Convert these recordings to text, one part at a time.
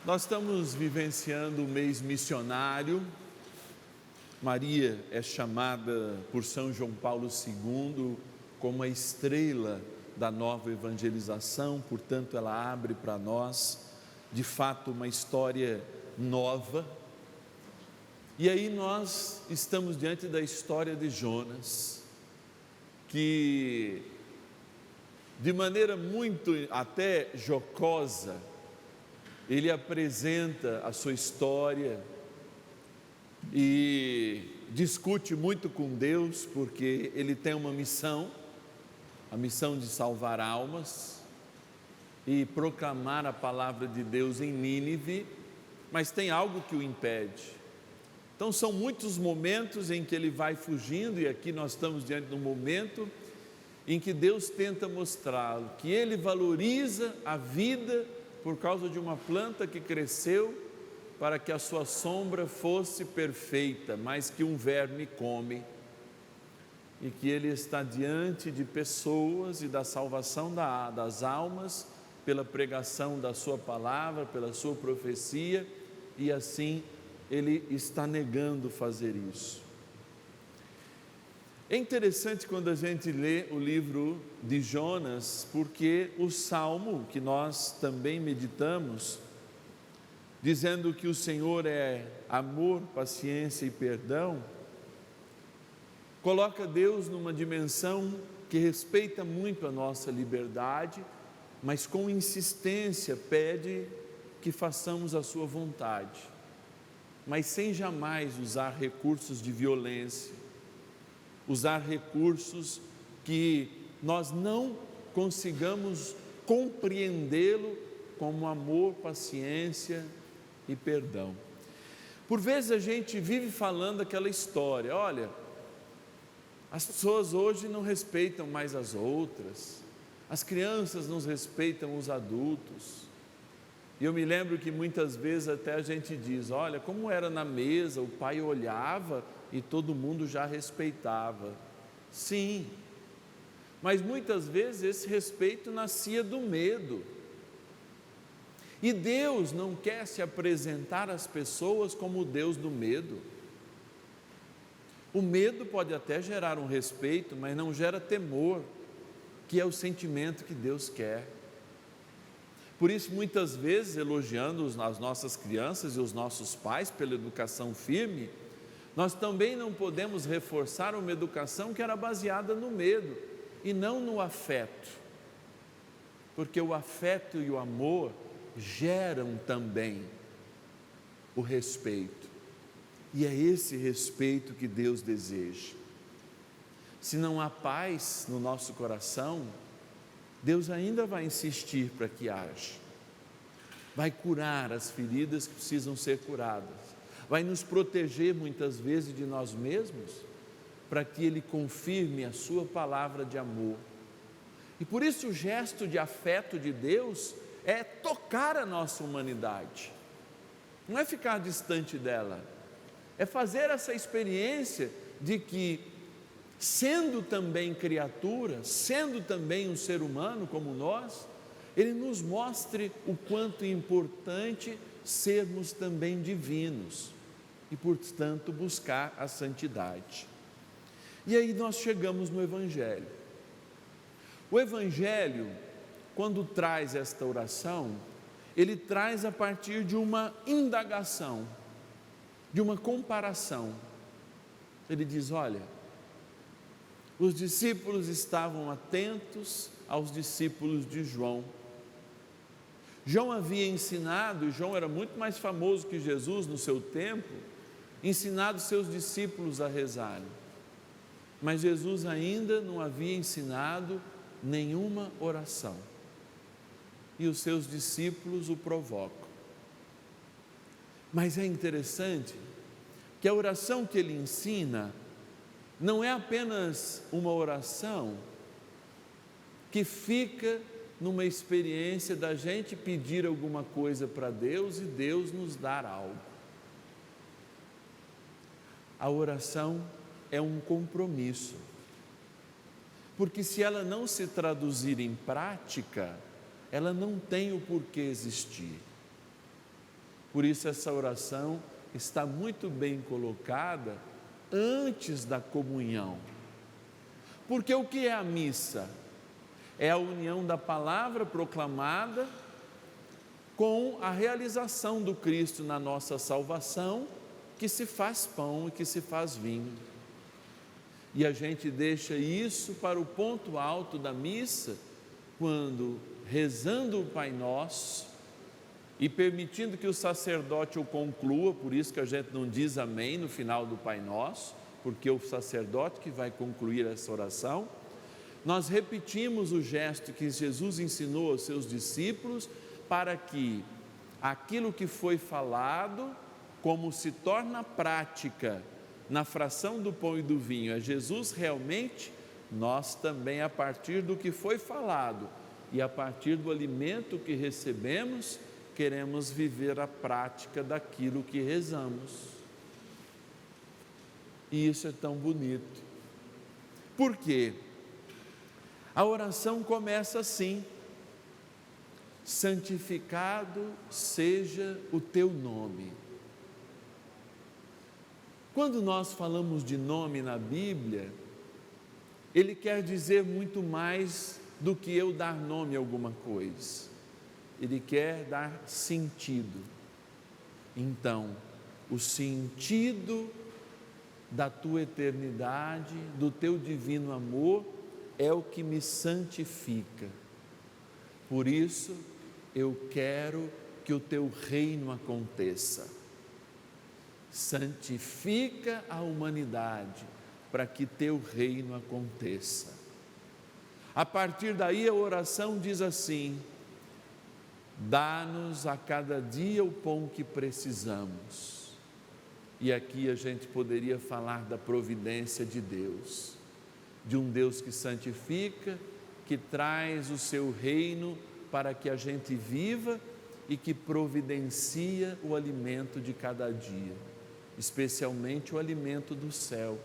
Nós estamos vivenciando o mês missionário. Maria é chamada por São João Paulo II como a estrela da nova evangelização, portanto ela abre para nós, de fato, uma história nova. E aí nós estamos diante da história de Jonas, que de maneira muito até jocosa, ele apresenta a sua história e discute muito com Deus, porque ele tem uma missão, a missão de salvar almas e proclamar a palavra de Deus em Nínive, mas tem algo que o impede. Então são muitos momentos em que ele vai fugindo, e aqui nós estamos diante de um momento em que Deus tenta mostrá-lo, que ele valoriza a vida por causa de uma planta que cresceu para que a sua sombra fosse perfeita, mas que um verme come, e que ele está diante de pessoas e da salvação das almas, pela pregação da sua palavra, pela sua profecia, e assim ele está negando fazer isso. É interessante quando a gente lê o livro de Jonas, porque o Salmo que nós também meditamos, dizendo que o Senhor é amor, paciência e perdão, coloca Deus numa dimensão que respeita muito a nossa liberdade, mas com insistência pede que façamos a sua vontade, mas sem jamais usar recursos de violência, usar recursos que nós não consigamos compreendê-lo como amor, paciência e perdão. Por vezes a gente vive falando aquela história, olha, as pessoas hoje não respeitam mais as outras, as crianças não respeitam os adultos. E eu me lembro que muitas vezes até a gente diz, olha, como era na mesa, o pai olhava e todo mundo já respeitava. Sim, mas muitas vezes esse respeito nascia do medo. E Deus não quer se apresentar às pessoas como o Deus do medo. O medo pode até gerar um respeito, mas não gera temor, que é o sentimento que Deus quer. Por isso, muitas vezes, elogiando as nossas crianças e os nossos pais pela educação firme, nós também não podemos reforçar uma educação que era baseada no medo e não no afeto, porque o afeto e o amor geram também o respeito, e é esse respeito que Deus deseja. Se não há paz no nosso coração, Deus ainda vai insistir para que haja, vai curar as feridas que precisam ser curadas, vai nos proteger muitas vezes de nós mesmos, para que Ele confirme a sua palavra de amor. E por isso o gesto de afeto de Deus é tocar a nossa humanidade, não é ficar distante dela, é fazer essa experiência de que, sendo também criatura, sendo também um ser humano como nós, Ele nos mostre o quanto é importante sermos também divinos e, portanto, buscar a santidade. E aí nós chegamos no Evangelho. O Evangelho, quando traz esta oração, ele traz a partir de uma indagação, de uma comparação. Ele diz, olha, os discípulos estavam atentos aos discípulos de João. João havia ensinado, e João era muito mais famoso que Jesus no seu tempo, ensinado seus discípulos a rezarem. Mas Jesus ainda não havia ensinado nenhuma oração. E os seus discípulos o provocam. Mas é interessante que a oração que ele ensina não é apenas uma oração que fica numa experiência da gente pedir alguma coisa para Deus e Deus nos dar algo. A oração é um compromisso, porque se ela não se traduzir em prática, ela não tem o porquê existir. Por isso essa oração está muito bem colocada antes da comunhão. Porque o que é a missa? É a união da palavra proclamada com a realização do Cristo na nossa salvação, que se faz pão e que se faz vinho. E a gente deixa isso para o ponto alto da missa, quando, rezando o Pai Nosso e permitindo que o sacerdote o conclua, por isso que a gente não diz amém no final do Pai Nosso, porque é o sacerdote que vai concluir essa oração, nós repetimos o gesto que Jesus ensinou aos seus discípulos, para que aquilo que foi falado, como se torna prática na fração do pão e do vinho, é Jesus realmente, nós também, a partir do que foi falado e a partir do alimento que recebemos, queremos viver a prática daquilo que rezamos. E isso é tão bonito. Por quê? A oração começa assim: santificado seja o teu nome. Quando nós falamos de nome na Bíblia, ele quer dizer muito mais do que eu dar nome a alguma coisa. Ele quer dar sentido. Então, o sentido da tua eternidade, do teu divino amor, é o que me santifica. Por isso, eu quero que o teu reino aconteça. Santifica a humanidade para que teu reino aconteça. A partir daí a oração diz assim: dá-nos a cada dia o pão que precisamos. E aqui a gente poderia falar da providência de Deus, de um Deus que santifica, que traz o seu reino para que a gente viva e que providencia o alimento de cada dia, especialmente o alimento do céu,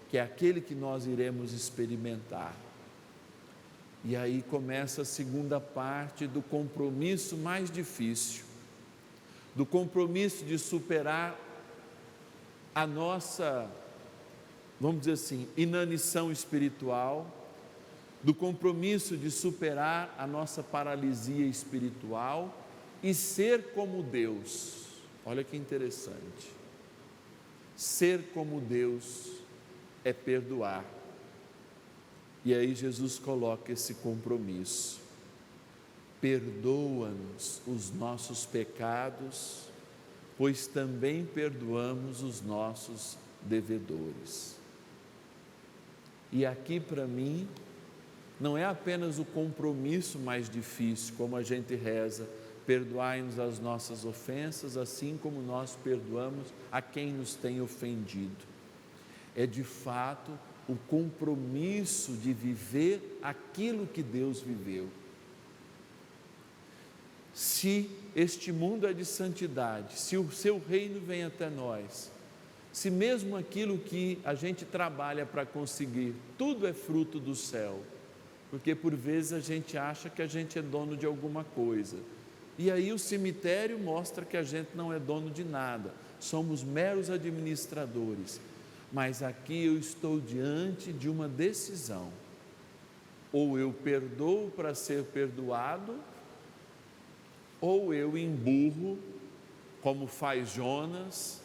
que é aquele que nós iremos experimentar. E aí começa a segunda parte do compromisso mais difícil, do compromisso de superar a nossa, vamos dizer assim, inanição espiritual, do compromisso de superar a nossa paralisia espiritual e ser como Deus. Olha que interessante. Ser como Deus é perdoar. E aí Jesus coloca esse compromisso: perdoa-nos os nossos pecados, pois também perdoamos os nossos devedores. E aqui para mim não é apenas o compromisso mais difícil, como a gente reza: perdoai-nos as nossas ofensas, assim como nós perdoamos a quem nos tem ofendido. É de fato o compromisso de viver aquilo que Deus viveu. Se este mundo é de santidade, se o seu reino vem até nós, se mesmo aquilo que a gente trabalha para conseguir, tudo é fruto do céu, porque por vezes a gente acha que a gente é dono de alguma coisa, e aí o cemitério mostra que a gente não é dono de nada, somos meros administradores. Mas aqui eu estou diante de uma decisão: ou eu perdoo para ser perdoado, ou eu emburro, como faz Jonas,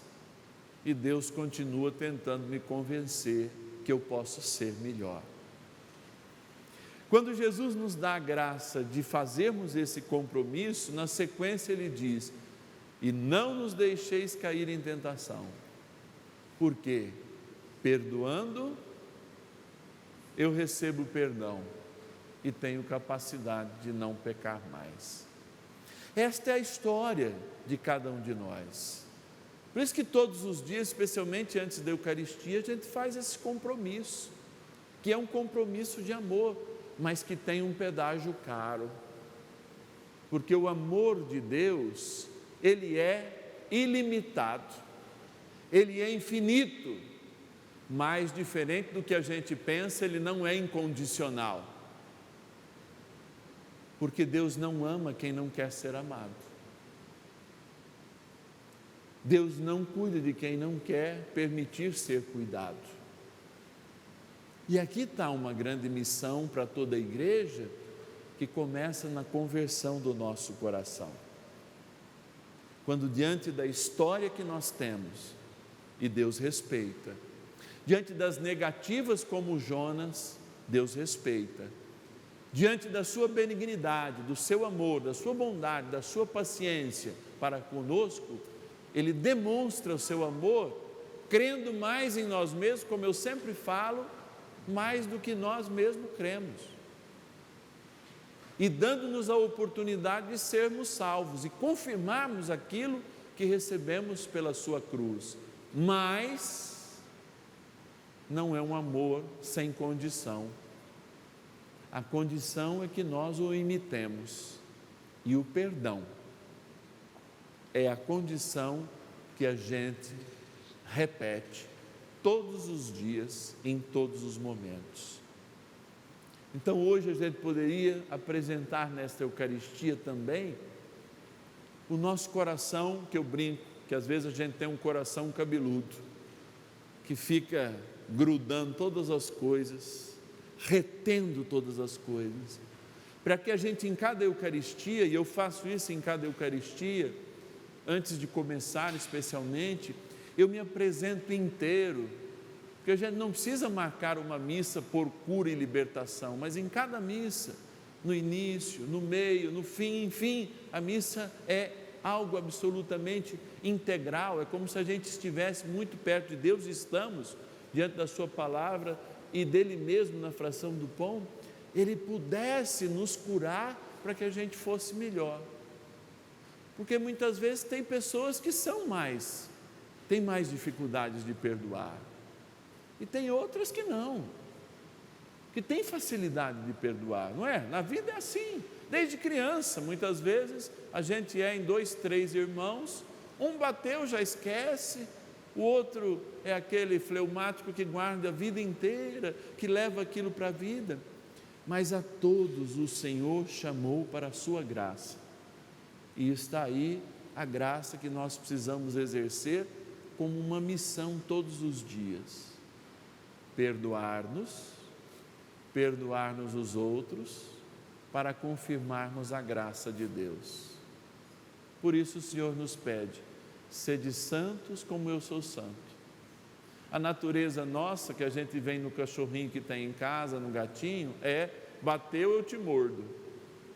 e Deus continua tentando me convencer que eu posso ser melhor. Quando Jesus nos dá a graça de fazermos esse compromisso, na sequência ele diz: e não nos deixeis cair em tentação. Por quê? Perdoando, eu recebo perdão e tenho capacidade de não pecar mais. Esta é a história de cada um de nós. Por isso que todos os dias, especialmente antes da Eucaristia, a gente faz esse compromisso, que é um compromisso de amor, mas que tem um pedágio caro. Porque o amor de Deus, ele é ilimitado, ele é infinito. Mas diferente do que a gente pensa, ele não é incondicional, porque Deus não ama quem não quer ser amado. Deus não cuida de quem não quer permitir ser cuidado. E aqui está uma grande missão para toda a igreja, que começa na conversão do nosso coração. Quando diante da história que nós temos, e Deus respeita, diante das negativas como Jonas, Deus respeita, diante da sua benignidade, do seu amor, da sua bondade, da sua paciência para conosco, Ele demonstra o seu amor, crendo mais em nós mesmos, como eu sempre falo, mais do que nós mesmos cremos. E dando-nos a oportunidade de sermos salvos e confirmarmos aquilo que recebemos pela sua cruz. Mas não é um amor sem condição. A condição é que nós o imitemos. E o perdão é a condição que a gente repete todos os dias, em todos os momentos. Então hoje a gente poderia apresentar nesta Eucaristia também o nosso coração, que eu brinco, que às vezes a gente tem um coração cabeludo, que fica grudando todas as coisas, retendo todas as coisas, para que a gente em cada Eucaristia, e eu faço isso em cada Eucaristia, antes de começar especialmente, eu me apresento inteiro, porque a gente não precisa marcar uma missa por cura e libertação, mas em cada missa, no início, no meio, no fim, enfim, a missa é algo absolutamente integral, é como se a gente estivesse muito perto de Deus, estamos diante da sua palavra e dele mesmo na fração do pão, ele pudesse nos curar para que a gente fosse melhor. Porque muitas vezes tem pessoas que têm mais dificuldades de perdoar. E tem outras que não, que têm facilidade de perdoar, não é? Na vida é assim, desde criança, muitas vezes a gente é em 2, 3 irmãos, um bateu, já esquece, o outro é aquele fleumático que guarda a vida inteira, que leva aquilo para a vida, mas a todos o Senhor chamou para a sua graça, e está aí a graça que nós precisamos exercer como uma missão todos os dias. Perdoar-nos os outros, para confirmarmos a graça de Deus. Por isso o Senhor nos pede, sede santos como eu sou santo. A natureza nossa, que a gente vem no cachorrinho que tem em casa, no gatinho, é, bateu eu te mordo,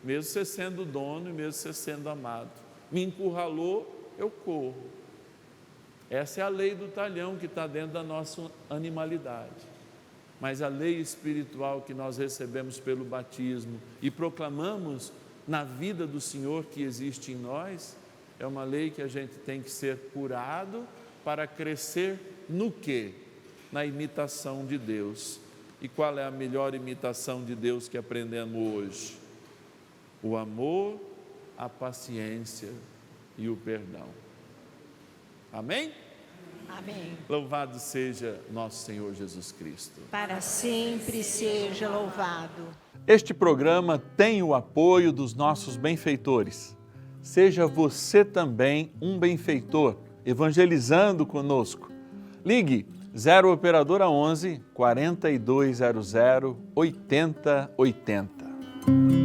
mesmo você sendo dono e mesmo você sendo amado. Me encurralou, eu corro. Essa é a lei do talhão que está dentro da nossa animalidade. Mas a lei espiritual que nós recebemos pelo batismo e proclamamos na vida do Senhor que existe em nós, é uma lei que a gente tem que ser curado para crescer no quê? Na imitação de Deus. E qual é a melhor imitação de Deus que aprendemos hoje? O amor, a paciência e o perdão. Amém? Amém. Louvado seja nosso Senhor Jesus Cristo. Para sempre seja louvado. Este programa tem o apoio dos nossos benfeitores. Seja você também um benfeitor, evangelizando conosco. Ligue 0 Operadora 11 4200 8080.